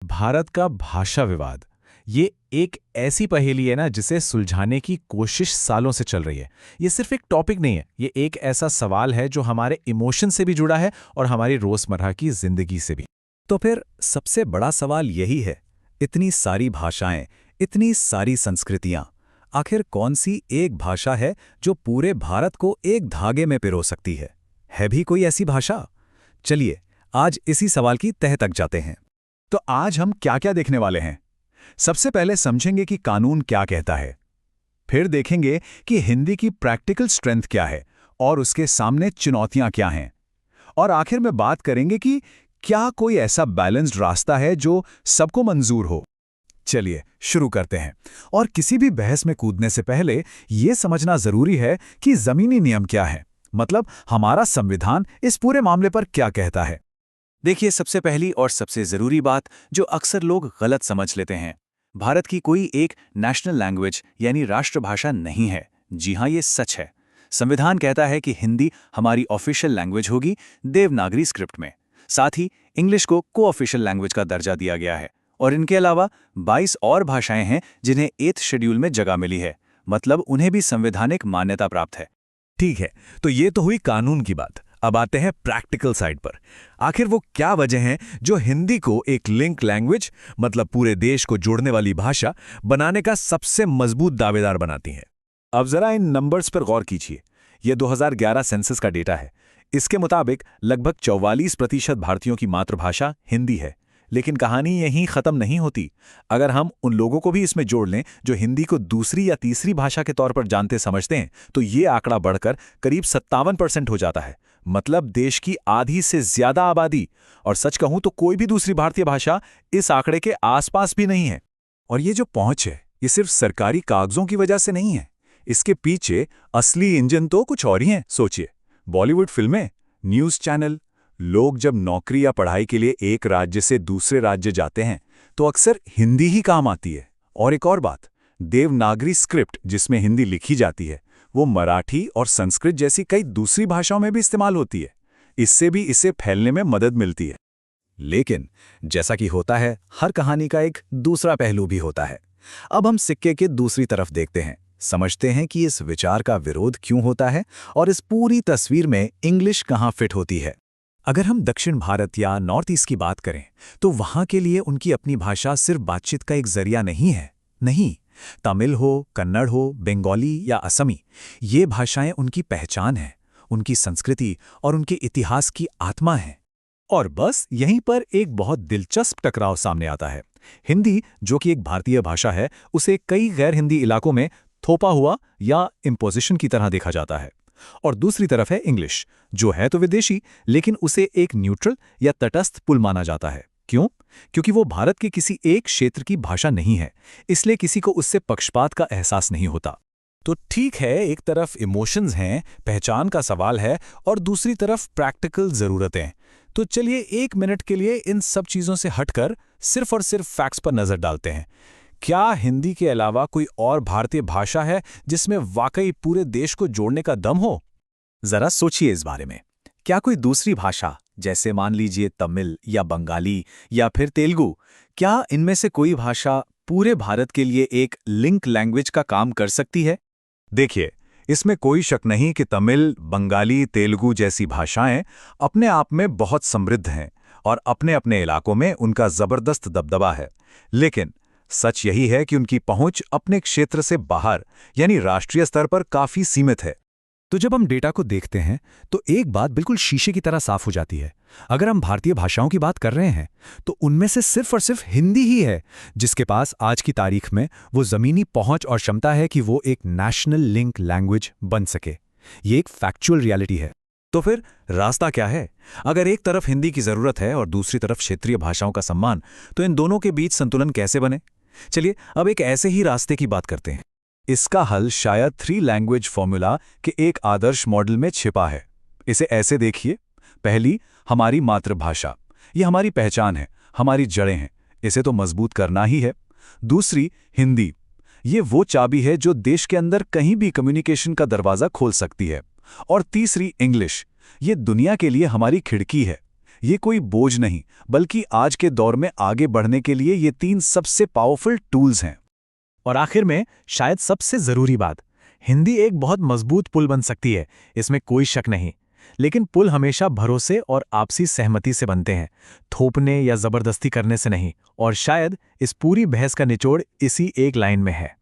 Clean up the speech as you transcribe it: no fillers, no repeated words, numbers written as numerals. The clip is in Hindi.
भारत का भाषा विवाद, ये एक ऐसी पहेली है ना जिसे सुलझाने की कोशिश सालों से चल रही है। ये सिर्फ एक टॉपिक नहीं है, ये एक ऐसा सवाल है जो हमारे इमोशन से भी जुड़ा है और हमारी रोजमर्रा की जिंदगी से भी। तो फिर सबसे बड़ा सवाल यही है, इतनी सारी भाषाएं, इतनी सारी संस्कृतियां, आखिर कौन सी एक भाषा है जो पूरे भारत को एक धागे में पिरो सकती है? है भी कोई ऐसी भाषा? चलिए आज इसी सवाल की तह तक जाते हैं। तो आज हम क्या क्या देखने वाले हैं? सबसे पहले समझेंगे कि कानून क्या कहता है। फिर देखेंगे कि हिंदी की प्रैक्टिकल स्ट्रेंथ क्या है और उसके सामने चुनौतियां क्या हैं। और आखिर में बात करेंगे कि क्या कोई ऐसा बैलेंस्ड रास्ता है जो सबको मंजूर हो। चलिए शुरू करते हैं। और किसी भी बहस में कूदने से पहले यह समझना जरूरी है कि जमीनी नियम क्या है, मतलब हमारा संविधान इस पूरे मामले पर क्या कहता है। देखिए, सबसे पहली और सबसे जरूरी बात जो अक्सर लोग गलत समझ लेते हैं, भारत की कोई एक नेशनल लैंग्वेज यानी राष्ट्रभाषा नहीं है। जी हां, ये सच है। संविधान कहता है कि हिंदी हमारी ऑफिशियल लैंग्वेज होगी देवनागरी स्क्रिप्ट में। साथ ही इंग्लिश को को-ऑफिशियल लैंग्वेज का दर्जा दिया गया है और इनके अलावा 22 और भाषाएं हैं जिन्हें 8th शेड्यूल में जगह मिली है, मतलब उन्हें भी संवैधानिक मान्यता प्राप्त है। ठीक है, तो ये तो हुई कानून की बात। अब आते हैं प्रैक्टिकल साइड पर। आखिर वो क्या वजह है जो हिंदी को एक लिंक लैंग्वेज, मतलब पूरे देश को जोड़ने वाली भाषा बनाने का सबसे मजबूत दावेदार बनाती हैं? अब जरा इन नंबर्स पर गौर कीजिए। यह 2011 सेंसस का डेटा है। इसके मुताबिक लगभग 44% भारतीयों की मातृभाषा हिंदी है। लेकिन कहानी यहीं खत्म नहीं होती। अगर हम उन लोगों को भी इसमें जोड़ लें जो हिंदी को दूसरी या तीसरी भाषा के तौर पर जानते समझते हैं, तो ये आंकड़ा बढ़कर करीब 57% हो जाता है। मतलब देश की आधी से ज्यादा आबादी। और सच कहूं तो कोई भी दूसरी भारतीय भाषा इस आंकड़े के आसपास भी नहीं है। और ये जो पहुंच है, ये सिर्फ सरकारी कागजों की वजह से नहीं है। इसके पीछे असली इंजन तो कुछ और ही है। सोचिए, बॉलीवुड फिल्में, न्यूज चैनल। लोग जब नौकरी या पढ़ाई के लिए एक राज्य से दूसरे राज्य जाते हैं तो अक्सर हिंदी ही काम आती है। और एक और बात, देवनागरी स्क्रिप्ट जिसमें हिंदी लिखी जाती है, वो मराठी और संस्कृत जैसी कई दूसरी भाषाओं में भी इस्तेमाल होती है। इससे भी इसे फैलने में मदद मिलती है। लेकिन जैसा कि होता है, हर कहानी का एक दूसरा पहलू भी होता है। अब हम सिक्के के दूसरी तरफ देखते हैं, समझते हैं कि इस विचार का विरोध क्यों होता है और इस पूरी तस्वीर में इंग्लिश कहाँ फिट होती है। अगर हम दक्षिण भारत या नॉर्थ ईस्ट की बात करें तो वहां के लिए उनकी अपनी भाषा सिर्फ बातचीत का एक जरिया नहीं है। नहीं, तमिल हो, कन्नड़ हो, बंगाली या असमी, ये भाषाएं उनकी पहचान है, उनकी संस्कृति और उनके इतिहास की आत्मा है। और बस यहीं पर एक बहुत दिलचस्प टकराव सामने आता है। हिंदी, जो कि एक भारतीय भाषा है, उसे कई गैर हिंदी इलाकों में थोपा हुआ या इम्पोजिशन की तरह देखा जाता है। और दूसरी तरफ है इंग्लिश, जो है तो विदेशी, लेकिन उसे एक न्यूट्रल या तटस्थ पुल माना जाता है। क्यों? क्योंकि वो भारत के किसी एक क्षेत्र की भाषा नहीं है, इसलिए किसी को उससे पक्षपात का एहसास नहीं होता। तो ठीक है, एक तरफ इमोशंस हैं, पहचान का सवाल है, और दूसरी तरफ प्रैक्टिकल जरूरतें। तो चलिए 1 मिनट के लिए इन सब चीजों से हटकर सिर्फ और सिर्फ फैक्ट्स पर नजर डालते हैं। क्या हिंदी के अलावा कोई और भारतीय भाषा है जिसमें वाकई पूरे देश को जोड़ने का दम हो? जरा सोचिए इस बारे में। क्या कोई दूसरी भाषा, जैसे मान लीजिए तमिल या बंगाली या फिर तेलुगु, क्या इनमें से कोई भाषा पूरे भारत के लिए एक लिंक लैंग्वेज का काम कर सकती है? देखिए, इसमें कोई शक नहीं कि तमिल, बंगाली, तेलुगु जैसी भाषाएं अपने आप में बहुत समृद्ध हैं और अपने अपने इलाकों में उनका जबरदस्त दबदबा है। लेकिन सच यही है कि उनकी पहुंच अपने क्षेत्र से बाहर, यानी राष्ट्रीय स्तर पर काफी सीमित है। तो जब हम डेटा को देखते हैं तो एक बात बिल्कुल शीशे की तरह साफ हो जाती है। अगर हम भारतीय भाषाओं की बात कर रहे हैं तो उनमें से सिर्फ और सिर्फ हिंदी ही है जिसके पास आज की तारीख में वो जमीनी पहुंच और क्षमता है कि वो एक नेशनल लिंक लैंग्वेज बन सके। ये एक फैक्चुअल रियलिटी है। तो फिर रास्ता क्या है? अगर एक तरफ हिंदी की जरूरत है और दूसरी तरफ क्षेत्रीय भाषाओं का सम्मान, तो इन दोनों के बीच संतुलन कैसे बने? चलिए अब एक ऐसे ही रास्ते की बात करते हैं। इसका हल शायद 3 लैंग्वेज फॉर्मूला के एक आदर्श मॉडल में छिपा है। इसे ऐसे देखिए, पहली, हमारी मातृभाषा, ये हमारी पहचान है, हमारी जड़ें हैं, इसे तो मजबूत करना ही है। दूसरी, हिंदी, ये वो चाबी है जो देश के अंदर कहीं भी कम्युनिकेशन का दरवाजा खोल सकती है। और तीसरी, इंग्लिश, ये दुनिया के लिए हमारी खिड़की है, ये कोई बोझ नहीं, बल्कि आज के दौर में आगे बढ़ने के लिए ये 3 सबसे पावरफुल टूल्स हैं। और आखिर में शायद सबसे जरूरी बात, हिंदी एक बहुत मजबूत पुल बन सकती है, इसमें कोई शक नहीं। लेकिन पुल हमेशा भरोसे और आपसी सहमति से बनते हैं, थोपने या जबरदस्ती करने से नहीं। और शायद इस पूरी बहस का निचोड़ इसी एक लाइन में है।